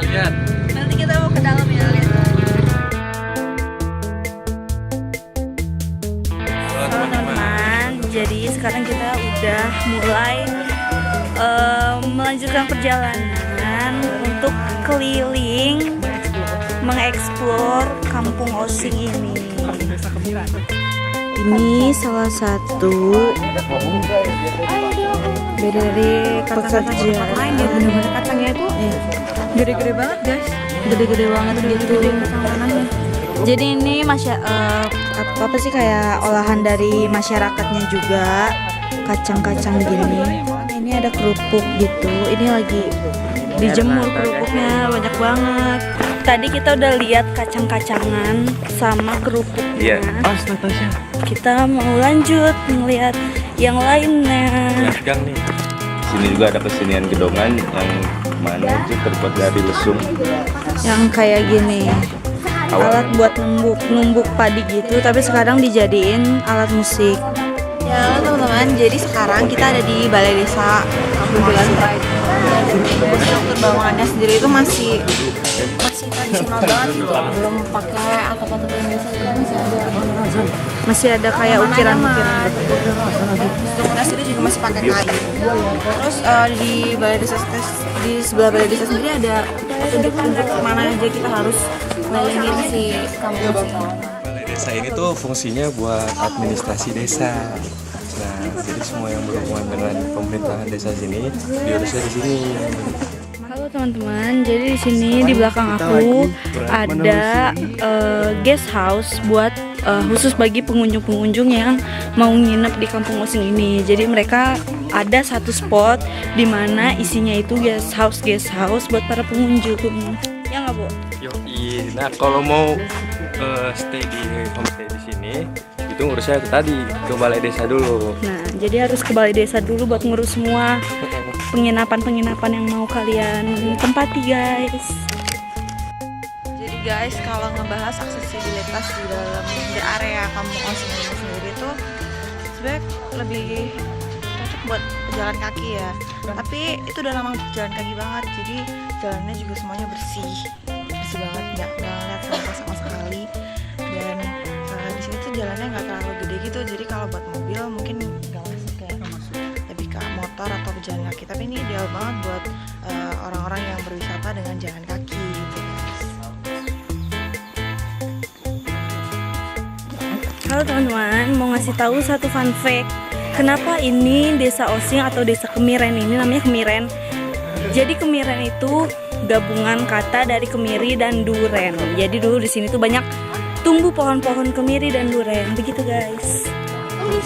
lihat. Nanti kita mau ke dalam ya, lihat. Halo teman-teman, jadi sekarang kita udah mulai melanjutkan perjalanan untuk keliling mengeksplor Kampung Osing ini. Ini salah satu beda dari kacang-kacang lain ya, bener-bener kacangnya itu gede-gede banget guys, gede-gede banget gitu. Jadi ini apa sih kayak olahan dari masyarakatnya juga, kacang-kacang gini. Ini ada kerupuk gitu, ini lagi dijemur kerupuknya, banyak banget. Tadi kita udah lihat kacang-kacangan sama kerupuknya. Kita mau lanjut melihat yang lainnya. Lihat gang nih. Sini juga ada kesenian gedongan yang mana itu terbuat dari lesung. Yang kayak gini. Alat buat numbuk padi gitu, tapi sekarang dijadiin alat musik. Ya teman-teman, jadi sekarang kita ada di Balai Desa Kampung Osing. Struktur bangunannya sendiri itu masih tradisional banget gitu, belum pakai atap-atap yang biasa, masih ada kayak ukiran-ukiran. Strukturnya sendiri juga masih pakai kayu. Terus di Balai Desa, di sebelah Balai Desa sendiri ada tunjuk-tunjuk kemana aja kita harus ngelilingin si kampung Osing. Balai desa ini tuh fungsinya buat administrasi desa. Nah, jadi semua yang berhubungan dengan pemerintahan desa sini diurusnya di sini. Halo teman-teman, jadi di sini di belakang aku ada guest house buat khusus bagi pengunjung-pengunjung yang mau nginep di Kampung Osing ini. Jadi mereka ada satu spot di mana isinya itu guest house buat para pengunjung. Ya nggak, Bu? Yoi. Nah, kalau mau stay di homestay di sini, itu ngurusnya itu tadi ke balai desa dulu. Nah, jadi harus ke balai desa dulu buat ngurus semua penginapan yang mau kalian tempati, guys. Jadi guys, kalau ngebahas aksesibilitas di area Kampung Osing ini sendiri itu sebenarnya lebih cocok buat pejalan kaki ya. Tapi itu udah lama jalan kaki banget, jadi jalannya juga semuanya bersih banget, nggak ngeliat sampah sama sekali. Dan di sini tuh jalannya nggak terlalu gede gitu, jadi kalau buat mobil mungkin nggak masuk ya, lebih ke motor atau pejalan kaki. Tapi ini ideal banget buat orang-orang yang berwisata dengan jalan kaki gitu. Halo teman-teman, mau ngasih tahu satu fun fact. Kenapa ini Desa Osing atau Desa Kemiren ini namanya Kemiren? Jadi Kemiren itu gabungan kata dari kemiri dan duren. Jadi dulu di sini tuh banyak tumbuh pohon-pohon kemiri dan duren. Begitu guys.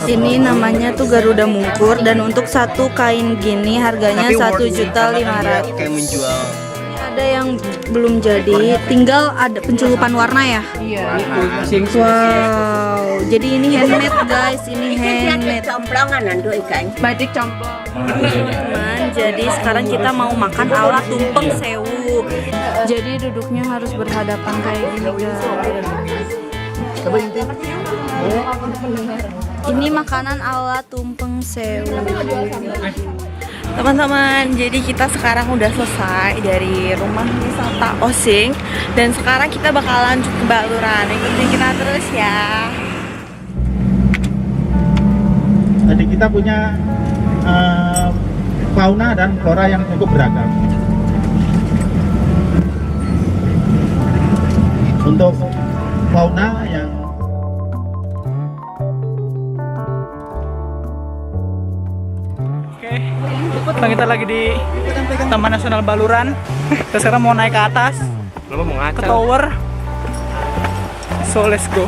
Ini namanya tuh Garuda Mungkur dan untuk satu kain gini harganya 1.500.000. Kayak menjual. Ini ada yang belum jadi, tinggal ada pencelupan warna ya. Iya. Wow, jadi ini handmade guys, ini handmade. Batik complong. Teman, jadi sekarang kita mau makan ala tumpeng sewu. Jadi duduknya harus berhadapan kayak gini guys. Ini makanan ala tumpeng sewu. Teman-teman, jadi kita sekarang udah selesai dari rumah wisata Osing dan sekarang kita bakal lanjut ke Baluran. Ikutin kita terus ya. Jadi kita punya fauna dan flora yang cukup beragam. Untuk fauna yang kita lagi di Taman Nasional Baluran. Kita sekarang mau naik ke atas ke tower. So let's go.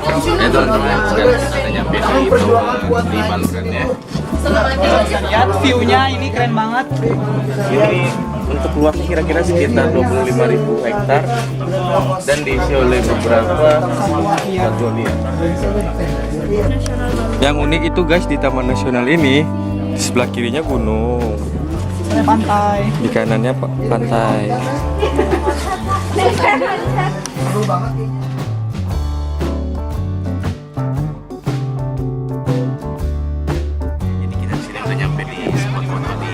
Ya teman-teman, sekarang kita nyampe di Baluran ya. Lihat view-nya, ini keren banget. Ini untuk luasnya kira-kira sekitar 25.000 hektar dan diisi oleh beberapa zona. Yang unik itu guys, di Taman Nasional ini di sebelah kirinya gunung, Pantai. di kanannya pantai. Jadi kita di sini udah nyampe di spot foto di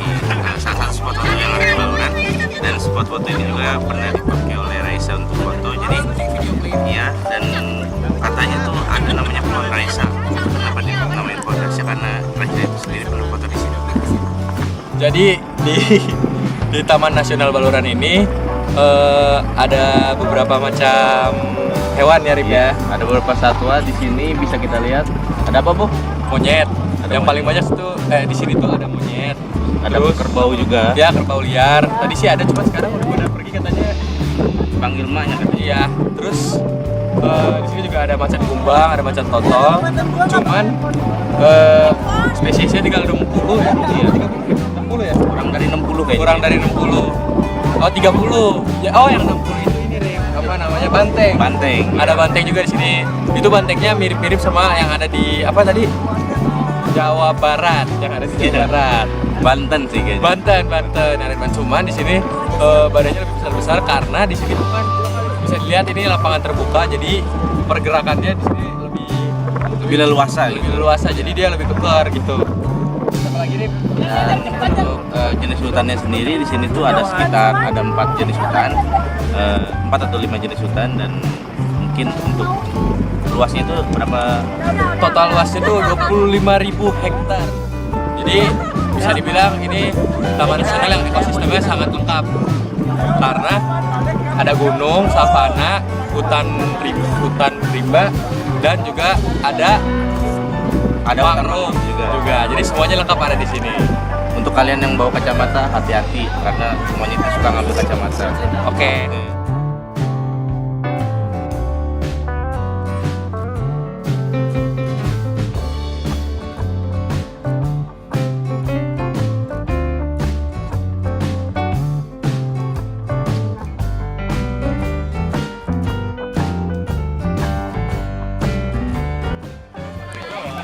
salah satu spot foto yang ada di Baluran, dan spot foto foto ini juga pernah dipakai oleh Raisa untuk foto. Jadi iya, dan katanya tuh ada namanya pohon Raisa. Kenapa dia namanya pohon Raisa? Karena Raisa itu sendiri pernah foto di sini. Jadi di Taman Nasional Baluran ini ada beberapa macam hewan ya, Rip ya. Ada beberapa satwa di sini bisa kita lihat. Ada apa, Bu? Monyet. Ada Yang monyet. paling banyak itu di sini tuh ada monyet. Ada Terus, kerbau juga. ya kerbau liar. Tadi sih ada, cuma sekarang udah pada pergi katanya. Panggil maknya katanya. Iya. Terus di sini juga ada macan kumbang, ada macan totol. Cuman spesiesnya tinggal 60 ya. Iya. 60 ya. Kurang dari 60 kayaknya. Kurang dari 60. Oh 30. Ya, oh yang 60 itu ini Rim. Apa namanya? Banteng. Banteng. Ada banteng juga di sini. Itu bantengnya mirip-mirip sama yang ada di apa tadi? Jawa Barat, yang ada di Jawa Barat. Banten sih kayaknya. Banten. Nah, cuman di sini badannya lebih besar karena di sini tuh kan bisa dilihat ini lapangan terbuka, jadi pergerakannya di sini Lebih leluasa. lebih leluasa, jadi dia lebih kekar gitu. Apa lagi nih? Dan untuk jenis hutannya sendiri di sini tuh ada sekitar 4 jenis hutan, 4 atau 5 jenis hutan, dan mungkin untuk luasnya itu berapa? Total luasnya tuh 25.000 hektar. Jadi bisa dibilang ini taman nasional yang ekosistemnya sangat lengkap karena ada gunung, savana, hutan rimba, dan juga ada mangrove juga. Jadi semuanya lengkap ada di sini. Untuk kalian yang bawa kacamata, hati-hati karena semuanya itu suka ngambil kacamata. Oke.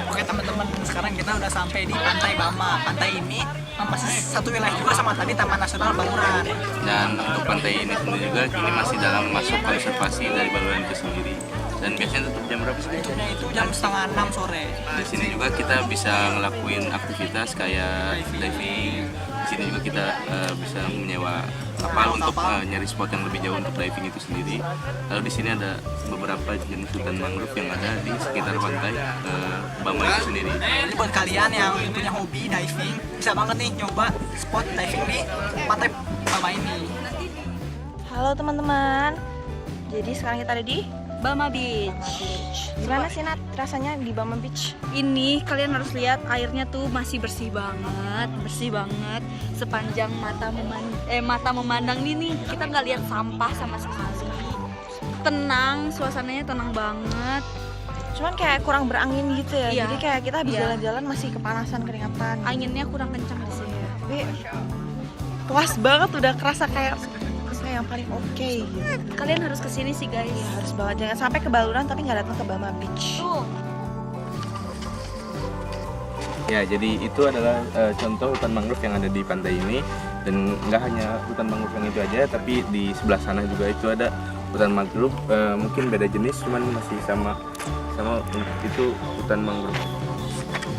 Oke teman-teman, sekarang kita udah sampai di Pantai Bama. Pantai ini masih satu wilayah juga sama tadi Taman Nasional Baluran. Dan untuk pantai ini sendiri juga ini masih dalam masuk konservasi dari Baluran itu sendiri. Dan biasanya tutup jam berapa sih? Tutupnya itu jam 5:30 sore. Di sini juga kita bisa ngelakuin aktivitas kayak diving. Di sini juga kita bisa menyewa kapal untuk nyari spot yang lebih jauh untuk diving itu sendiri. Lalu di sini ada beberapa jenis hutan mangrove yang ada di sekitar pantai Bama itu sendiri. Jadi buat kalian yang punya hobi diving, bisa banget nih nyoba spot diving di Pantai Bama ini. Halo teman-teman. Jadi sekarang kita ada di Bama Beach. Gimana sih Nat rasanya di Bama Beach? Ini kalian harus lihat airnya tuh masih bersih banget. Sepanjang mata memandang ini kita nggak lihat sampah sama sekali. Tenang, suasananya tenang banget. Cuman kayak kurang berangin gitu ya. Iya. Jadi kayak kita habis Iya. jalan-jalan masih kepanasan, keringatan. Anginnya kurang kencang di sini. Tapi puas banget, udah kerasa kayak yang paling oke gitu. Kalian harus kesini sih guys. Ya, harus banget, jangan sampai ke Baluran tapi nggak datang ke Bama Beach. Tuh. Ya, jadi itu adalah contoh hutan mangrove yang ada di pantai ini. Dan nggak hanya hutan mangrove yang itu aja, tapi di sebelah sana juga itu ada hutan mangrove, mungkin beda jenis, cuman masih sama itu hutan mangrove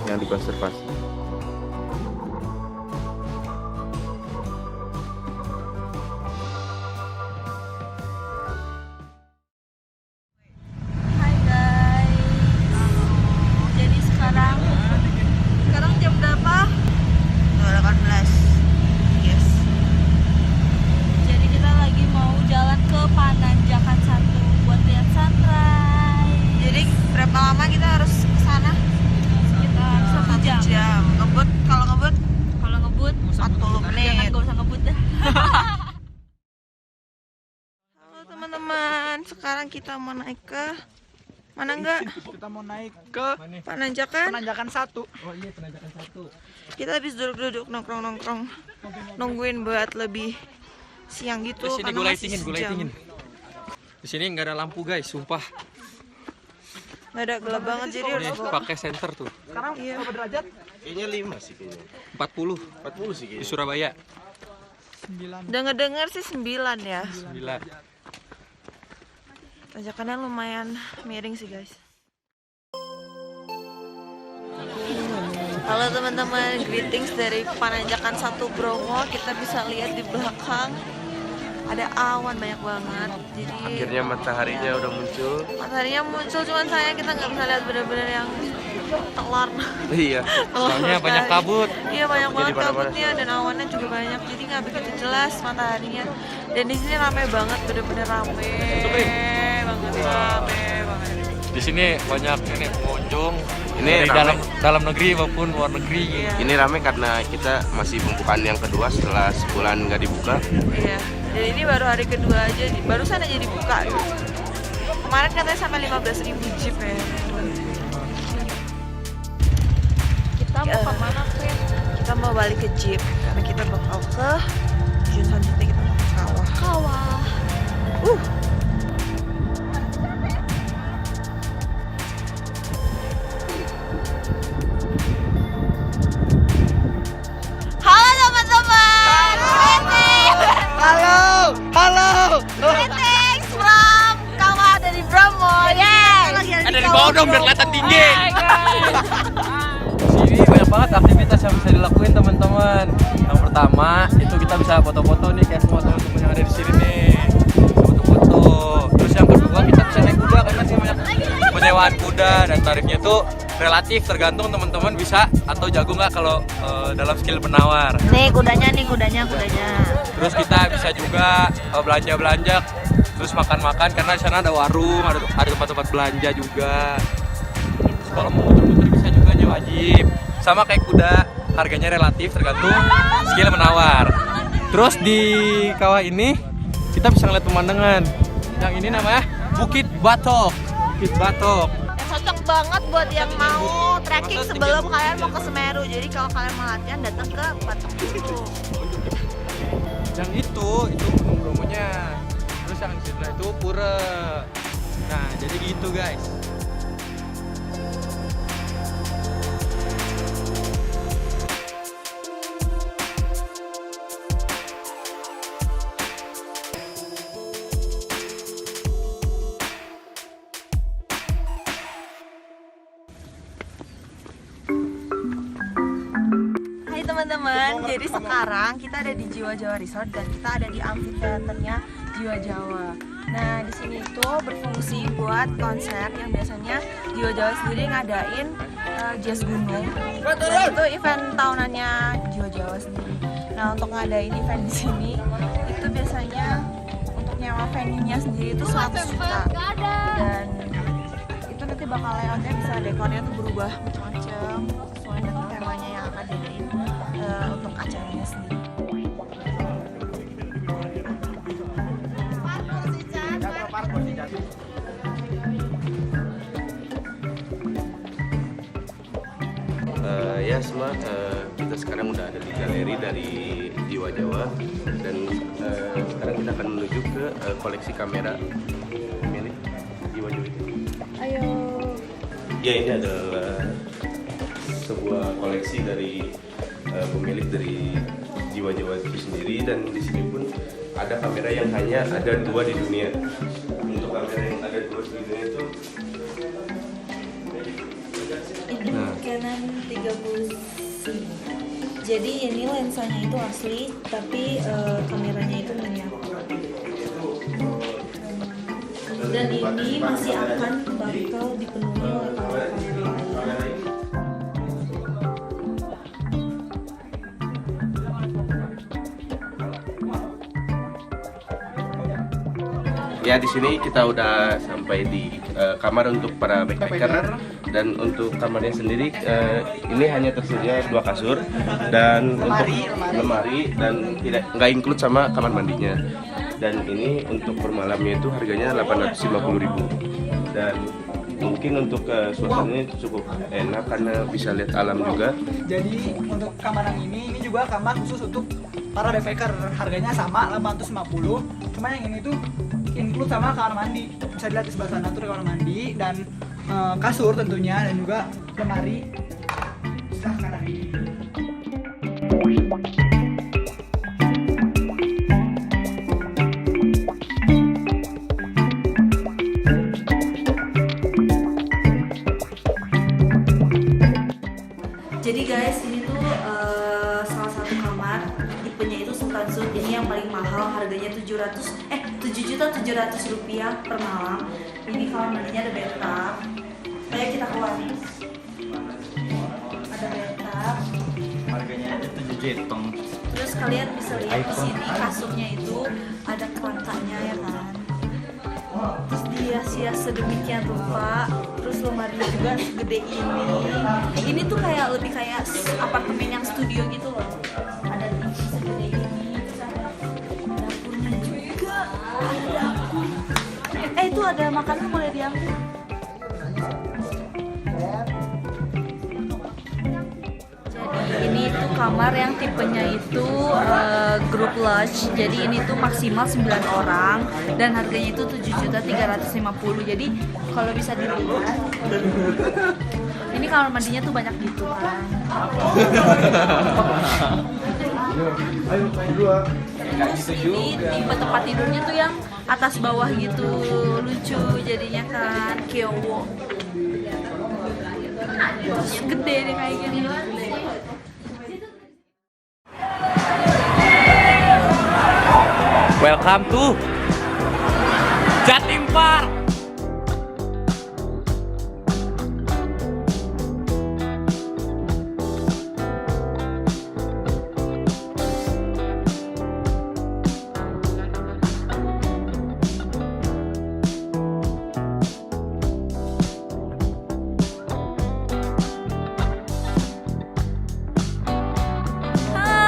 yang dikonservasi. Hai guys. Jadi sekarang jam berapa? 18. Yes. Jadi kita lagi mau jalan ke Pananjakan 1 buat lihat sunrise. Jadi berapa lama kita harus ke sana? Sekitar 1 jam. Ngebut, kalau ngebut Kalau ngebut 40 jangan menit. gak usah ngebut dah. Halo teman-teman, sekarang kita mau naik ke mana enggak? Kita mau naik ke Pananjakan. Pananjakan 1. Kita habis duduk-duduk nongkrong-nongkrong, nungguin buat lebih siang gitu. Di sini karena gue masih lightingin. sejam. Di sini nggak ada lampu guys, sumpah. Nggak ada, gelap banget jadi harus Ini bawa. pakai senter tuh. Sekarang berapa derajat? 40 sih di Surabaya. 9. Dengar-dengar sih 9 ya. 9. Tanjakannya lumayan miring sih guys. Halo teman-teman, greetings dari Pananjakan 1 Bromo. Kita bisa lihat di belakang ada awan banyak banget. Jadi Akhirnya mataharinya udah muncul. mataharinya muncul, cuman sayang kita nggak bisa lihat bener-bener yang telar. Iya. Soalnya banyak kabut. Iya, banyak banget mana-mana. kabutnya dan awannya juga banyak, jadi nggak begitu jelas mataharinya. Dan di sini rame banget, bener-bener rame banget, rame banget. Di sini banyak ini pengunjung Ini dari rame. dalam negeri maupun luar negeri. Iya. Ini rame karena kita masih pembukaan yang kedua setelah sebulan nggak dibuka. Iya. Dan ini baru hari kedua aja, barusan aja dibuka. Kemarin katanya sampai 15.000 jeep ya. Kita mau kemana, Queen? Kita mau balik ke jeep karena kita bakal ke tujuan selanjutnya, kita mau ke kawah. Kawah. Halo teman-teman. Halo. Greetings from Kawah dari Bromo. Ada di bawah dong biar kelihatan tinggi. Sini banyak banget aktivitas yang bisa dilakuin teman-teman. Yang pertama itu kita bisa foto-foto nih kayak semua teman-teman yang ada di sini nih. Foto-foto. Terus yang kedua kita bisa naik kuda karena sih banyak penyewaan kuda dan tarifnya itu relatif tergantung teman-teman bisa atau jago nggak kalau dalam skill penawar. Nih kudanya. Terus kita bisa juga belanja-belanja, terus makan-makan karena di sana ada warung, ada tempat-tempat belanja juga. Terus kalau mau muter-muter bisa juga nyewa jeep. Sama kayak kuda, harganya relatif tergantung skill menawar. Terus di kawah ini kita bisa ngeliat pemandangan. Yang ini namanya Bukit Batok. Bukit Batok. Cocok banget buat yang mau trekking sebelum kalian mau ke Semeru. Jadi kalau kalian mau latihan datang ke Batok dulu. Yang itu Gunung Bromonya. Terus yang di sebelah itu Pura. Nah, jadi gitu guys. Hai teman-teman, jadi sekarang kita ada di Jiwa Jawa Resort dan kita ada di amphitheaternya Jiwa Jawa. Nah, di sini itu berfungsi buat konser yang biasanya Jiwa Jawa sendiri ngadain jazz gunung. Dan itu event tahunannya Jiwa Jawa sendiri. Nah, untuk ngadain event di sini itu biasanya untuk nyewa venue-nya sendiri itu 100 juta. Dan itu nanti bakal layoutnya bisa dekornya tuh berubah macam-macam sesuai dengan temanya yang akan diadain untuk acaranya sendiri. Ya semua kita sekarang udah ada di galeri dari Jiwa Jawa dan sekarang kita akan menuju ke koleksi kamera milik Jiwa Jawa itu. Ayo. Ya, ini adalah sebuah koleksi dari pemilik dari Jiwa Jawa itu sendiri, dan di sini pun ada kamera yang hanya ada 2 di dunia. Untuk kamera yang ada 2 di dunia itu Canon 30C. Jadi ini lensanya itu asli, tapi kameranya itu miniatur. Dan ini masih akan bakal dipenuhi oleh kamera lain. ya di sini kita udah sampai di kamar untuk para backpacker, dan untuk kamarnya sendiri ini hanya tersedia 2 kasur dan untuk lemari dan nggak include sama kamar mandinya. Dan ini untuk per malamnya itu harganya 850.000, dan mungkin untuk suasananya cukup enak karena bisa lihat alam juga. Jadi untuk kamar yang ini juga kamar khusus untuk para backpacker, harganya sama 850. Cuma yang ini tuh include sama kamar mandi, bisa dilihat di sebelah sana tuh kamar mandi dan kasur tentunya, dan juga lemari. Silahkan. Jadi guys, ini tuh salah satu kamar, tipenya itu Sultan Suite. Ini yang paling mahal, harganya 750 7.700.000 rupiah per malam. Ini kamar mandinya ada bathtub. Kayak kita keluarin. Ada bathtub. Harganya ada 7 jetong. Terus kalian bisa lihat di sini kasurnya itu ada kerangkanya ya kan. Terus dihias-hias sedemikian rupa. Terus lemarinya juga segede ini. Ini tuh kayak lebih kayak apartemen yang studio gitu loh. Ada TV segede ini. Terus ada dapurnya juga. Ada dapur. Itu ada makanan boleh diambil. Ini tuh kamar yang tipenya itu group lodge. Jadi ini tuh maksimal 9 orang dan harganya itu 7.350.000. Jadi kalau bisa dilihat, ini kamar mandinya tuh banyak gitu kan. Terus ini tipe tempat tidurnya tuh yang atas bawah gitu, lucu jadinya kan, kyowo. Terus gede deh kayak gini. Welcome to Jatim Park.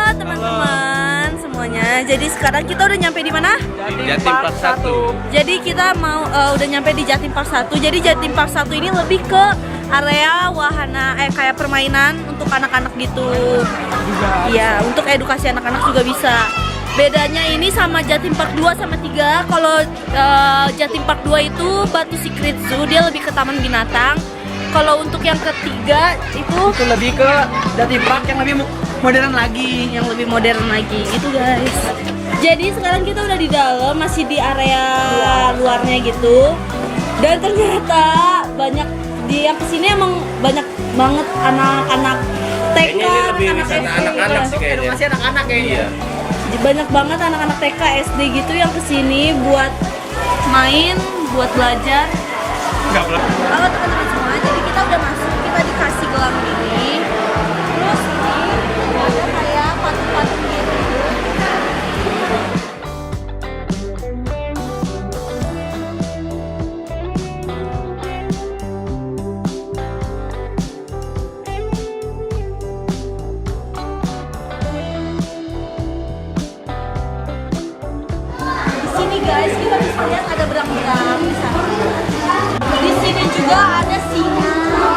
Teman-teman semuanya, jadi sekarang kita udah nyampe di mana? Jatim Park 1. Jadi kita mau udah nyampe di Jatim Park 1. Jadi Jatim Park 1 ini lebih ke area wahana kayak permainan untuk anak-anak gitu. Iya, untuk edukasi anak-anak juga bisa. Bedanya ini sama Jatim Park 2 sama 3. Kalau Jatim Park 2 itu Batu Secret Zoo, dia lebih ke taman binatang. Kalau untuk yang ketiga itu lebih ke Jatim Park yang lebih modern lagi. yang lebih modern lagi gitu guys. Jadi sekarang kita udah di dalam, masih di area luarnya gitu. Dan ternyata banyak di yang kesini emang banyak banget anak-anak TK, Kayaknya ini lebih anak-anak wisata SD. anak-anak sih kayaknya. Edukasi anak-anak kayaknya. Banyak banget anak-anak TK, SD gitu yang kesini buat main, buat belajar. Halo teman-teman semua, jadi kita udah masuk, kita dikasih gelang ini. Terus ini ada kayak patung-patung gitu. Di sini guys, kita bisa lihat ada berang-berang di sana. Di sini juga ada singa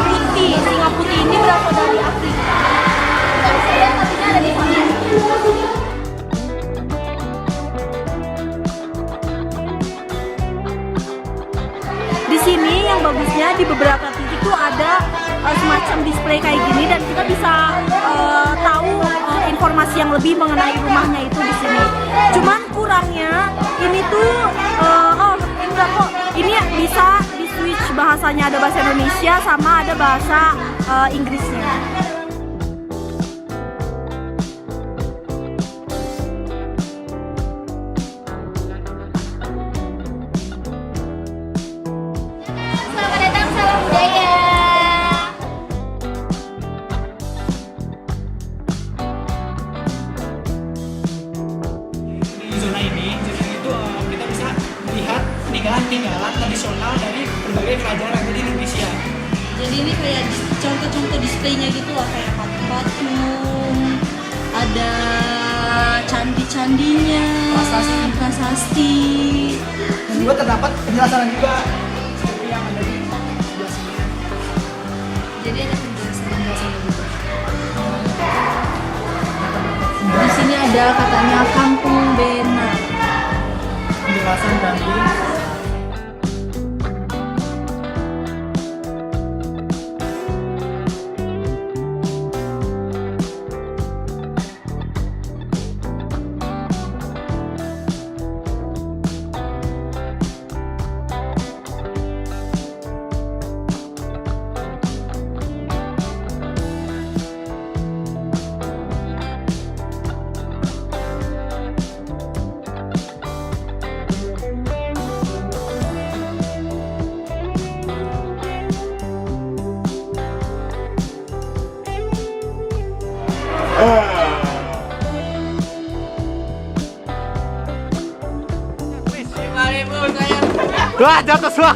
putih. Singa putih ini berasal dari Afrika. Kita bisa lihat tadinya ada di sini. Di sini yang bagusnya di beberapa titik tuh ada semacam display kayak gini dan kita bisa tahu informasi yang lebih mengenai rumahnya itu di sini. Cuman kurangnya ini tuh enggak kok. Ini bisa di switch bahasanya, ada bahasa Indonesia sama ada bahasa Inggrisnya. Selamat datang, salam budaya. Di zona ini itu kita bisa melihat peninggalan-peninggalan tradisional dari berbagai kerajaan yang ada di Indonesia. Jadi ini kayak contoh-contoh displaynya gitu lah, kayak patung-patung, ada candi-candinya, prasasti. Dan juga terdapat penjelasan juga seperti yang ada di sebelah sini. Jadi ada penjelasan gitu. Di sini ada katanya Kampung Benar. Penjelasan dari 5.000 saya. Wah, jatuh semua.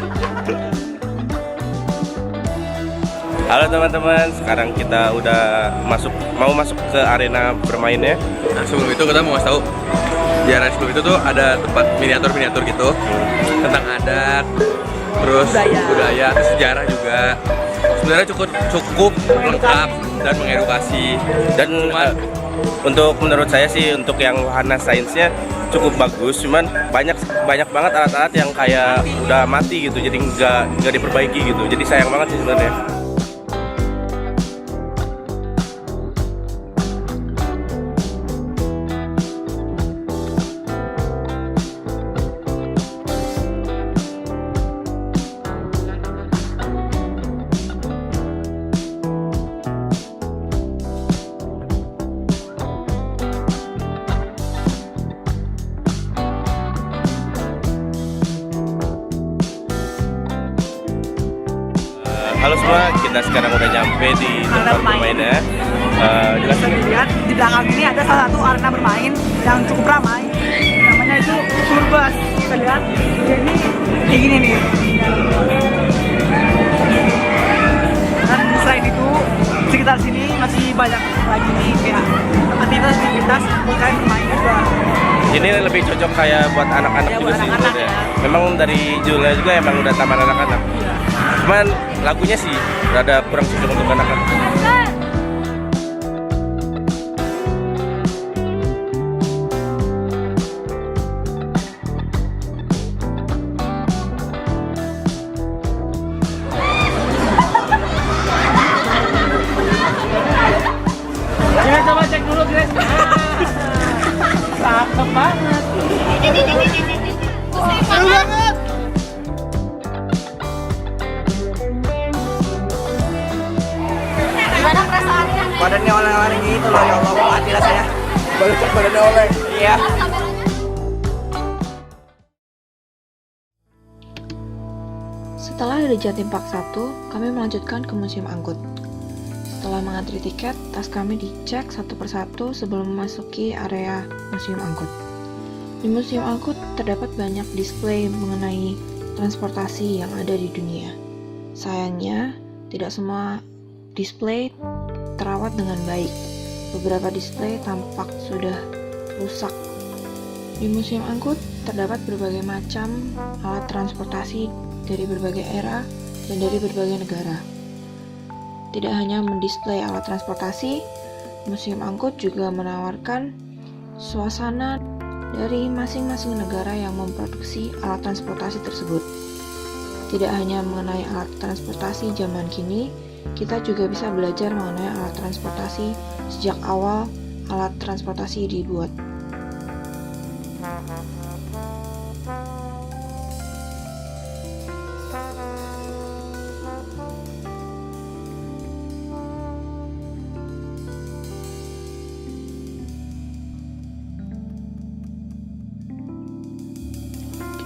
Halo teman-teman, sekarang kita udah mau masuk ke arena bermainnya. Nah, sebelum itu kita mau ngasih tahu di area sebelum itu tuh ada tempat miniatur gitu tentang adat, terus budaya, terus sejarah juga. Sebenarnya cukup lengkap dan mengedukasi. Dan untuk menurut saya sih untuk yang wahana sainsnya cukup bagus, cuman banyak banget alat-alat yang kayak udah mati gitu, jadi nggak diperbaiki gitu. Jadi sayang banget sih sebenarnya. Halo semua, kita sekarang udah nyampe di tempat bermainnya. Jelasin. Lihat di belakang ini ada salah satu arena bermain yang cukup ramai. Namanya itu Surbas. Kita lihat ini kayak gini nih. Dan selain itu sekitar sini masih banyak lagi nih kayak aktivitas buat kalian bermain juga. Ini lebih cocok kayak buat anak-anak juga sih sebenarnya. Memang dari judulnya juga emang udah taman anak-anak. Cuman lagunya sih rada kurang cocok untuk anak-anak. Kita coba cek dulu guys. Cakep banget. Seru banget. Gimana perasaannya? Badannya oleng-oleng gitu loh, ya Allah, mati lah saya. Badannya oleng. Iya. Setelah dari Jatim Park 1, kami melanjutkan ke Museum Angkut. Setelah mengantri tiket, tas kami dicek satu persatu sebelum memasuki area Museum Angkut. Di Museum Angkut terdapat banyak display mengenai transportasi yang ada di dunia. Sayangnya, tidak semua display terawat dengan baik. Beberapa display tampak sudah rusak. Di Museum Angkut terdapat berbagai macam alat transportasi dari berbagai era dan dari berbagai negara. Tidak hanya mendisplay alat transportasi, Museum Angkut juga menawarkan suasana dari masing-masing negara yang memproduksi alat transportasi tersebut. Tidak hanya mengenai alat transportasi zaman kini, kita juga bisa belajar mengenai alat transportasi sejak awal alat transportasi dibuat.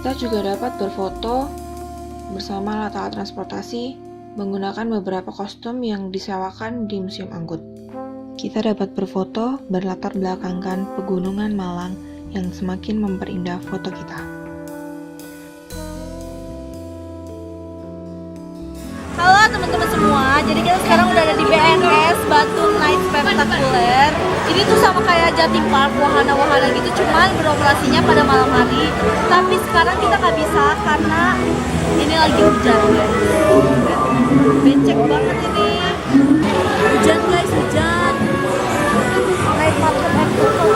Kita juga dapat berfoto bersama alat-alat transportasi menggunakan beberapa kostum yang disewakan di Museum Angkut. Kita dapat berfoto berlatar belakangkan pegunungan Malang yang semakin memperindah foto kita. Halo teman-teman semua, jadi kita sekarang udah ada di BNS Batu Night Spectacular. Ini tuh sama kayak Jatim Park, wahana-wahana gitu, cuman beroperasinya pada malam hari. Tapi sekarang kita nggak bisa karena ini lagi hujan guys. Becek banget ini. Hujan guys, hujan. Night Market and Foto.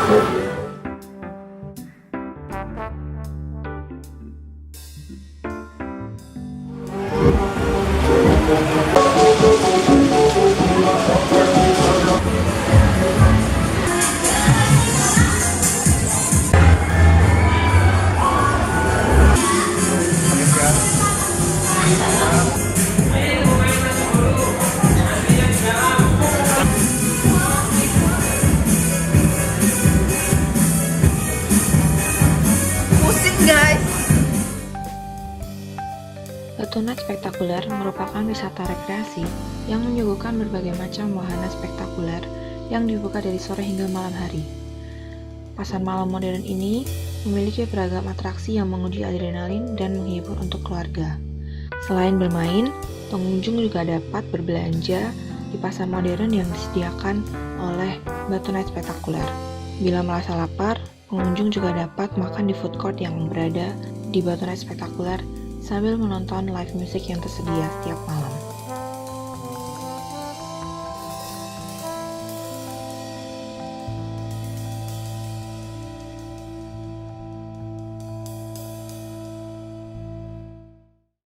Batu Night Spectacular merupakan wisata rekreasi yang menyuguhkan berbagai macam wahana spektakuler yang dibuka dari sore hingga malam hari. Pasar malam modern ini memiliki beragam atraksi yang menguji adrenalin dan menghibur untuk keluarga. Selain bermain, pengunjung juga dapat berbelanja di pasar modern yang disediakan oleh Batu Night Spektakuler. Bila merasa lapar, pengunjung juga dapat makan di food court yang berada di Batu Night Spektakuler sambil menonton live music yang tersedia setiap malam.